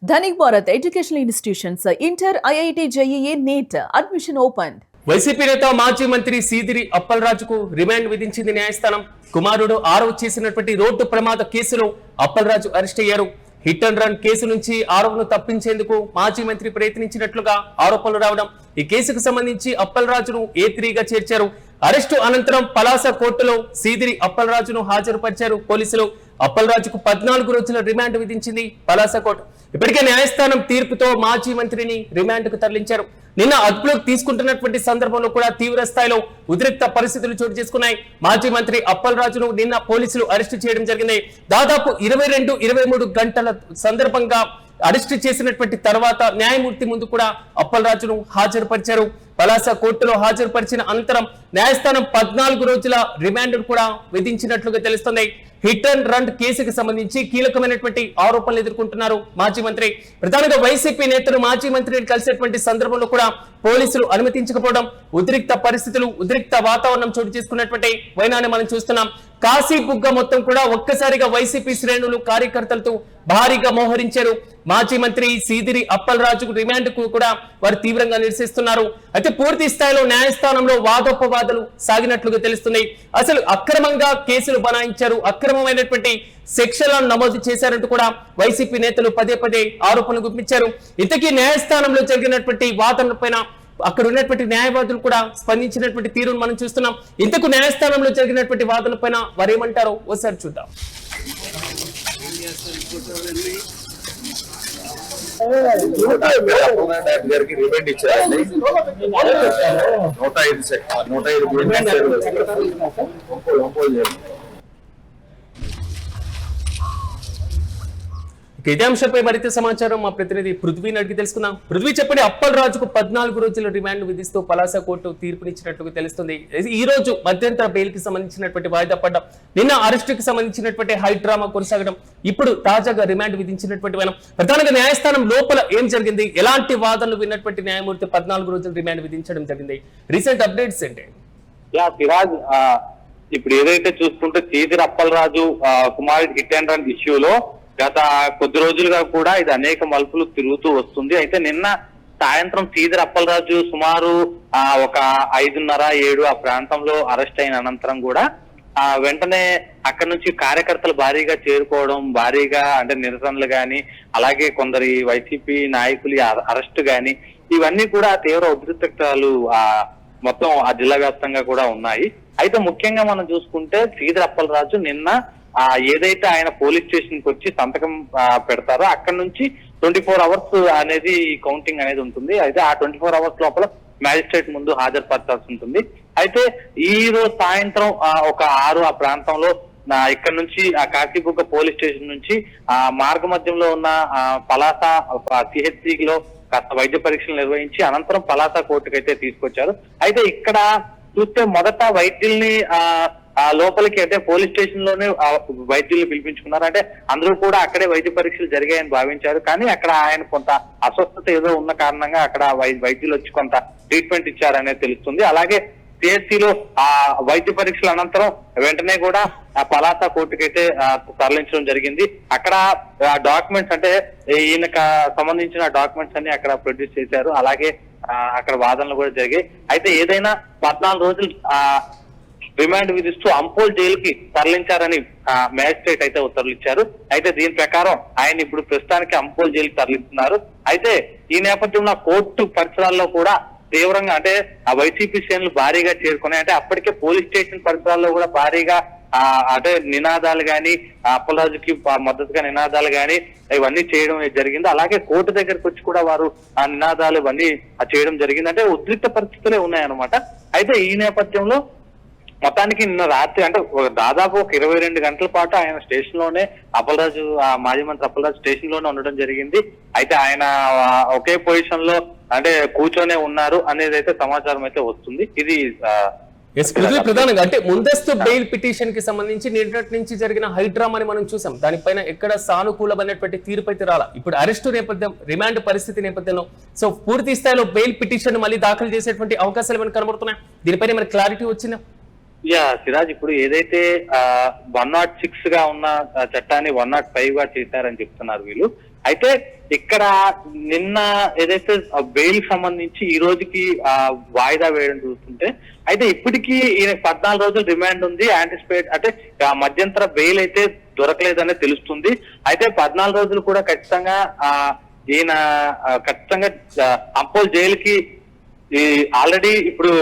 Dhanik Bharat Educational Institutions, Inter, IIT, JEE, NEET, admission opened. YCP నేత మాజీ మంత్రి Seediri అప్పలరాజుకు remand విధించింది న్యాయస్థానం. కుమారుడు ఆరోపణ చేసినటువంటి రోడ్డు ప్రమాద కేసులో అప్పలరాజు అరెస్ట్ అయ్యారు. హిట్ అండ్ రన్ కేసు నుంచి ఆరోపణలు తప్పించేందుకు మాజీ మంత్రి ప్రయత్నించినట్లుగా ఆరోపణలు రావడం, ఈ కేసుకు సంబంధించి అప్పలరాజును A3గా చేర్చారు. అరెస్టు అనంతరం పలాస కోర్టులో సీదిరి అప్పలరాజును హాజరుపరిచారు పోలీసులు. అప్పలరాజుకు 14 రోజుల రిమాండ్ విధించింది పలాస కోర్టు. ఇప్పటికే న్యాయస్థానం తీర్పుతో మాజీ మంత్రిని రిమాండ్కు తరలించారు. నిన్న అదుపులోకి తీసుకుంటున్నటువంటి సందర్భంలో కూడా తీవ్ర స్థాయిలో ఉద్రిక్త పరిస్థితులు చోటు చేసుకున్నాయి. మాజీ మంత్రి అప్పలరాజును నిన్న పోలీసులు అరెస్టు చేయడం జరిగింది. దాదాపు 22-23 గంటల సందర్భంగా అరెస్టు చేసినటువంటి తర్వాత న్యాయమూర్తి ముందు కూడా అప్పలరాజును హాజరుపరిచారు. పలాస కోర్టులో హాజరుపరిచిన అనంతరం న్యాయస్థానం 14 రోజుల రిమాండ్ కూడా విధించినట్లుగా తెలుస్తుంది. హిట్ అండ్ రన్ కేసుకు సంబంధించి కీలకమైనటువంటి ఆరోపణలు ఎదుర్కొంటున్నారు మాజీ మంత్రి. ప్రధానంగా వైసీపీ నేతలు మాజీ మంత్రిని కలిసేటువంటి సందర్భంలో కూడా పోలీసులు అనుమతించకపోవడం, ఉద్రిక్త పరిస్థితులు, ఉద్రిక్త వాతావరణం చోటు చేసుకున్నటువంటి వైనాన్ని మనం చూస్తున్నాం. కాశీబుగ్గ మొత్తం కూడా ఒక్కసారిగా వైసీపీ శ్రేణులు కార్యకర్తలతో భారీగా మోహరించారు. మాజీ మంత్రి సీదిరి అప్పలరాజు రిమాండ్ కు కూడా వారు తీవ్రంగా నిరసిస్తున్నారు. అయితే పూర్తి స్థాయిలో న్యాయస్థానంలో వాదోపవాదాలు సాగినట్లుగా తెలుస్తున్నాయి. అసలు అక్రమంగా కేసులు బనాయించారు, అక్రమమైనటువంటి సెక్షన్లను నమోదు చేశారంటూ కూడా వైసీపీ నేతలు పదే ఆరోపణలు గుప్పించారు. ఇంతకీ న్యాయస్థానంలో జరిగినటువంటి వాదనలపైన అక్కడ ఉన్నటువంటి న్యాయవాదులు కూడా స్పందించినటువంటి తీరును మనం చూస్తున్నాం. ఇంతకు న్యాయస్థానంలో జరిగినటువంటి వాదనలపైన వారు ఏమంటారో ఒకసారి చూద్దాం. గారికి రిమైండ్ ఇచ్చారండి. 105 ఇదే అంశంపై మరింత సమాచారం మా ప్రతినిధి పృథ్వీని అడిగి తెలుసుకుందాం. పృథ్వీ, చెప్పండి. అప్పలరాజుకు 14 రోజుల రిమాండ్ విధిస్తూ పలాస కోర్టు తీర్పునిచ్చినట్లుగా తెలుస్తుంది. ఈ రోజు మధ్యంతర బెయిల్ కి సంబంధించినటువంటి వాయిదా పడ్డం, నిన్న అరెస్టుకి సంబంధించినటువంటి హై డ్రామా కొనసాగడం, ఇప్పుడు తాజాగా రిమాండ్ విధించినటువంటి వైనం, ప్రధానంగా న్యాయస్థానం లోపల ఏం జరిగింది, ఎలాంటి వాదనలు విన్నటువంటి న్యాయమూర్తి 14 రోజుల రిమాండ్ విధించడం జరిగింది, రీసెంట్ అప్డేట్స్ ఏంటి? సిరాజ్, ఇప్పుడు ఏదైతే చూసుకుంటే సీదిరి అప్పలరాజు కుమారుడు హిట్ అండ్ రన్ ఇష్యూలో గత కొద్ది రోజులుగా కూడా ఇది అనేక మలుపులు తిరుగుతూ వస్తుంది. అయితే నిన్న సాయంత్రం సీదిరి అప్పలరాజు సుమారు ఒక 5:30-7 ఆ ప్రాంతంలో అరెస్ట్ అయిన అనంతరం కూడా వెంటనే అక్కడ నుంచి కార్యకర్తలు భారీగా చేరుకోవడం, భారీగా అంటే నిరసనలు గాని, అలాగే కొందరి వైసీపీ నాయకులు అరెస్ట్ గాని, ఇవన్నీ కూడా తీవ్ర ఉద్రిక్తతలు మొత్తం ఆ జిల్లా వ్యాప్తంగా కూడా ఉన్నాయి. అయితే ముఖ్యంగా మనం చూసుకుంటే సీదిరి అప్పలరాజు నిన్న ఏదైతే ఆయన పోలీస్ స్టేషన్ కి వచ్చి సంతకం పెడతారో అక్కడ నుంచి 24 అవర్స్ అనేది కౌంటింగ్ అనేది ఉంటుంది. అయితే ఆ 24 అవర్స్ లోపల మ్యాజిస్ట్రేట్ ముందు హాజరుపరచాల్సి ఉంటుంది. అయితే ఈ రోజు సాయంత్రం ఒక 6 ఆ ప్రాంతంలో ఇక్కడ నుంచి ఆ కాశీబుగ్గ పోలీస్ స్టేషన్ నుంచి మార్గ మధ్యంలో ఉన్న పలాస CHC లో కాస్త వైద్య పరీక్షలు నిర్వహించి అనంతరం పలాస కోర్టుకు అయితే తీసుకొచ్చారు. అయితే ఇక్కడ చూస్తే మొదట వైద్యుల్ని లోపలికి అంటే పోలీస్ స్టేషన్ లోనే వైద్యుల్ని పిలిపించుకున్నారు. అంటే అందరూ కూడా అక్కడే వైద్య పరీక్షలు జరిగాయని భావించారు. కానీ అక్కడ ఆయన కొంత అస్వస్థత ఏదో ఉన్న కారణంగా అక్కడ వైద్యులు వచ్చి కొంత ట్రీట్మెంట్ ఇచ్చారనేది తెలుస్తుంది. అలాగే CHC లో వైద్య పరీక్షల అనంతరం వెంటనే కూడా పలాస కోర్టుకైతే తరలించడం జరిగింది. అక్కడ డాక్యుమెంట్స్ అంటే ఈయనకు సంబంధించిన డాక్యుమెంట్స్ అన్ని అక్కడ ప్రొడ్యూస్ చేశారు. అలాగే అక్కడ వాదనలు కూడా జరిగాయి. అయితే ఏదైనా 14 రోజులు రిమాండ్ విధిస్తూ అంపోల్ జైలుకి తరలించారని మ్యాజిస్ట్రేట్ అయితే ఉత్తర్వులు ఇచ్చారు. అయితే దీని ప్రకారం ఆయన ఇప్పుడు ప్రస్తుతానికి అంపోల్ జైలుకి తరలిస్తున్నారు. అయితే ఈ నేపథ్యంలో కోర్టు పరిసరాల్లో కూడా తీవ్రంగా అంటే ఆ వైసీపీ శ్రేణులు భారీగా చేరుకున్నాయి. అంటే అప్పటికే పోలీస్ స్టేషన్ పరిసరాల్లో కూడా భారీగా అంటే నినాదాలు గాని, అప్పలరాజుకి మద్దతుగా నినాదాలు గాని ఇవన్నీ చేయడం జరిగింది. అలాగే కోర్టు దగ్గరకు వచ్చి కూడా వారు ఆ నినాదాలు ఇవన్నీ చేయడం జరిగింది. అంటే ఉద్రిక్త పరిస్థితులే ఉన్నాయన్నమాట. అయితే ఈ నేపథ్యంలో మొత్తానికి నిన్న రాత్రి అంటే దాదాపు ఒక 22 గంటల పాటు ఆయన స్టేషన్ లోనే అప్పలరాజు మాజీ మంత్రి అప్పలరాజు స్టేషన్ లోనే ఉండడం జరిగింది. అయితే ఆయన ఒకే పొజిషన్ లో అంటే కూర్చొనే ఉన్నారు అనేది అయితే సమాచారం అయితే వస్తుంది. ఇది ప్రధానంగా అంటే ముందస్తు బెయిల్ పిటిషన్ కి సంబంధించి నిన్నటి నుంచి జరిగిన హైడ్రామాని మనం చూసాం. దానిపైన ఎక్కడ సానుకూలమైనటువంటి తీర్పు అయితే రాలా. ఇప్పుడు అరెస్టు నేపథ్యం, రిమాండ్ పరిస్థితి నేపథ్యంలో సో పూర్తి స్థాయిలో బెయిల్ పిటిషన్ మళ్ళీ దాఖలు చేసేటువంటి అవకాశాలు మనకు కనబడుతున్నాయి. దీనిపైన మనకి క్లారిటీ వచ్చిందా? సిరాజ్, ఇప్పుడు ఏదైతే 106 గా ఉన్న చట్టాన్ని 105 గా చేశారని చెప్తున్నారు వీళ్ళు. అయితే ఇక్కడ నిన్న ఏదైతే బెయిల్ సంబంధించి ఈ రోజుకి వాయిదా వేయడం చూస్తుంటే, అయితే ఇప్పటికీ ఈయన 14 రోజులు రిమాండ్ ఉంది. యాంటిసిపేట్ అంటే మధ్యంతర బెయిల్ అయితే దొరకలేదనే తెలుస్తుంది. అయితే 14 రోజులు కూడా ఖచ్చితంగా ఈయన ఖచ్చితంగా అంపోల్ జైలుకి ఆల్రెడీ ఇప్పుడు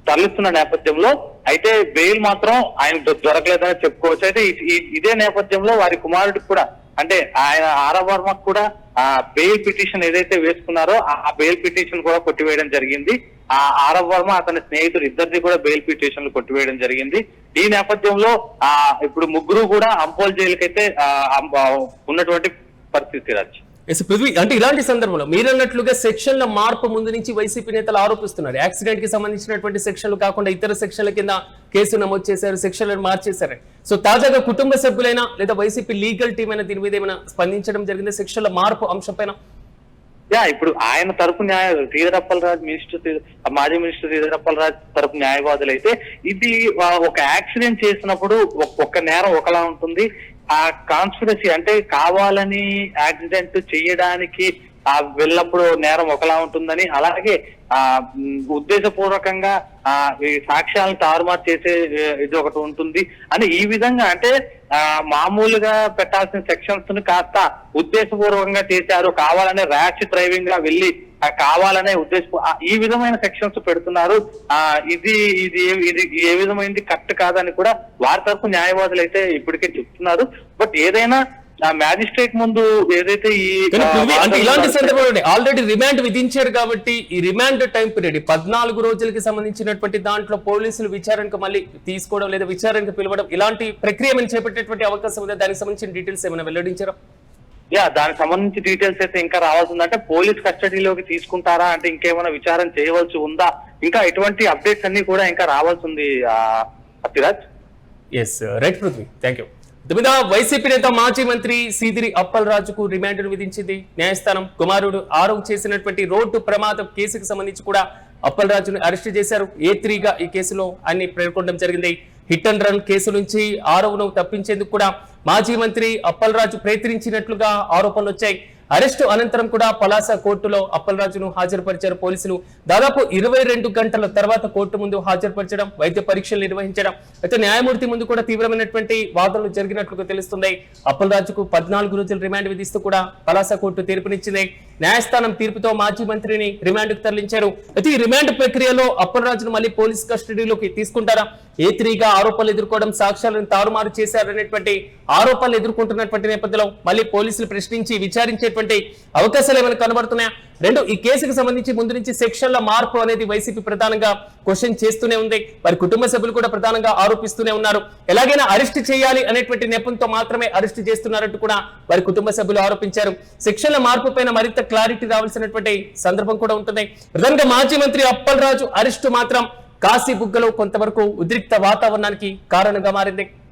తరలిస్తున్న నేపథ్యంలో అయితే బెయిల్ మాత్రం ఆయన దొరకలేదని చెప్పుకోవచ్చు. అయితే ఇదే నేపథ్యంలో వారి కుమారుడికి కూడా, అంటే ఆయన ఆరవ్ వర్మకు కూడా బెయిల్ పిటిషన్ ఏదైతే వేసుకున్నారో ఆ బెయిల్ పిటిషన్ కూడా కొట్టివేయడం జరిగింది. ఆ ఆరవ్ వర్మ అతని స్నేహితుడు ఇద్దరిది కూడా బెయిల్ పిటిషన్లు కొట్టివేయడం జరిగింది. ఈ నేపథ్యంలో ఇప్పుడు ముగ్గురు కూడా అంపోల్ జైలుకైతే ఉన్నటువంటి పరిస్థితి రాజ్. పృథ్వీ, అంటే ఇలాంటి సందర్భంలో మీరు అన్నట్లుగా సెక్షన్ల మార్పు ముందు నుంచి వైసీపీ నేతలు ఆరోపిస్తున్నారు. యాక్సిడెంట్ కి సంబంధించినటువంటి సెక్షన్లు కాకుండా ఇతర సెక్షన్ల కింద కేసు నమోదు చేశారు, సెక్షన్లను మార్చేశారు. సో తాజాగా కుటుంబ సభ్యులైనా లేదా వైసీపీ లీగల్ టీం అయినా దీని మీద ఏమైనా స్పందించడం జరిగింది సెక్షన్ల మార్పు అంశం పైన? ఇప్పుడు ఆయన తరపు శ్రీధర్ అప్పలరాజు మాజీ మినిస్టర్ శ్రీధర్ అప్పలరాజు తరపు న్యాయవాదులు అయితే ఇది ఒక యాక్సిడెంట్ చేసినప్పుడు ఒక్క నేరం ఒకలా ఉంటుంది, ఆ కాన్స్పిరసీ అంటే కావాలని యాక్సిడెంట్ చేయడానికి వెళ్ళినప్పుడు నేరం ఒకలా ఉంటుందని, అలాగే ఉద్దేశపూర్వకంగా ఈ సాక్ష్యాలను తారుమారు చేసే ఇది ఒకటి ఉంటుంది అని, ఈ విధంగా అంటే మామూలుగా పెట్టాల్సిన సెక్షన్స్ ని కాస్త ఉద్దేశపూర్వకంగా చేశారు, కావాలనే ర్యాష్ డ్రైవింగ్ గా వెళ్ళి కావాలనే ఈ విధమైన సెక్షన్స్ పెడుతున్నారు. ఇది ఇది ఇది ఏ విధమైనది కరెక్ట్ కాదని కూడా వారి తరఫు న్యాయవాదులు అయితే ఇప్పటికే చెప్తున్నారు. బట్ ఏదైనా మ్యాజిస్ట్రేట్ ముందు ఏదైతే ఇలాంటి సందర్భంలో ఆల్రెడీ రిమాండ్ విధించారు కాబట్టి ఈ రిమాండ్ టైం పీరియడ్ 14 రోజులకి సంబంధించినటువంటి దాంట్లో పోలీసులు విచారణకు మళ్ళీ తీసుకోవడం లేదా విచారణకు పిలవడం ఇలాంటి ప్రక్రియ ఏమైనా చేపట్టేటువంటి అవకాశం ఉందా? దానికి సంబంధించిన డీటెయిల్స్ ఏమైనా వెల్లడించారా? దానికి సంబంధించి డీటెయిల్స్ అయితే ఇంకా రావాల్సిందంటే పోలీస్ కస్టడీలోకి తీసుకుంటారా, అంటే ఇంకేమైనా విచారణ చేయవలసి ఉందా, ఇంకా ఇటువంటి అప్డేట్స్ అన్ని కూడా ఇంకా రావాల్సి ఉంది Atiraj. Yes right Prithvi, thank you. మీద వైసీపీ నేత మాజీ మంత్రి సీదిరి అప్పలరాజుకు రిమాండ్ విధించింది న్యాయస్థానం. కుమారుడు ఆరవ్ చేసినటువంటి రోడ్డు ప్రమాదం కేసుకు సంబంధించి కూడా అప్పలరాజును అరెస్ట్ చేశారు. A3గా ఈ కేసులో అన్ని పేర్కొనడం జరిగింది. హిట్ అండ్ రన్ కేసు నుంచి ఆరవ్ను తప్పించేందుకు కూడా మాజీ మంత్రి అప్పలరాజు ప్రయత్నించినట్లుగా ఆరోపణలు వచ్చాయి. అరెస్టు అనంతరం కూడా పలాస కోర్టులో అప్పలరాజును హాజరుపరిచారు పోలీసులు. దాదాపు 22 గంటల తర్వాత కోర్టు ముందు హాజరుపరచడం, వైద్య పరీక్షలు నిర్వహించడం, అయితే న్యాయమూర్తి ముందు కూడా తీవ్రమైనటువంటి వాదనలు జరిగినట్లుగా తెలుస్తుంది. అప్పలరాజుకు 14 రోజులు రిమాండ్ విధిస్తూ కూడా పలాస కోర్టు తీర్పునిచ్చింది. న్యాయస్థానం తీర్పుతో మాజీ మంత్రిని రిమాండ్కు తరలించారు. అయితే ఈ రిమాండ్ ప్రక్రియలో అప్పలరాజును మళ్ళీ పోలీస్ కస్టడీలోకి తీసుకుంటారా? A3గా ఆరోపణలు ఎదుర్కోవడం, సాక్ష్యాలను తారుమారు చేశారనేటువంటి ఆరోపణలు ఎదుర్కొంటున్నటువంటి నేపథ్యంలో మళ్ళీ పోలీసులు ప్రశ్నించి విచారించేటువంటి అవకాశాలు ఏమైనా కనబడుతున్నాయా? రెండు, ఈ కేసుకు సంబంధించి ముందు నుంచి సెక్షన్ల మార్పు అనేది వైసీపీ ప్రధానంగా క్వశ్చన్ చేస్తూనే ఉంది. వారి కుటుంబ సభ్యులు కూడా ప్రధానంగా ఆరోపిస్తూనే ఉన్నారు. ఎలాగైనా అరెస్ట్ చేయాలి అనేటువంటి నెపంతో మాత్రమే అరెస్ట్ చేస్తున్నారంటూ కూడా వారి కుటుంబ సభ్యులు ఆరోపించారు. సెక్షన్ల మార్పు పైన మరింత క్లారిటీ రావాల్సినటువంటి సందర్భం కూడా ఉంటుంది. ప్రధానంగా మాజీ మంత్రి అప్పలరాజు అరెస్టు మాత్రం కాశీ బుగ్గలో కొంతవరకు ఉద్రిక్త వాతావరణానికి కారణంగా మారింది.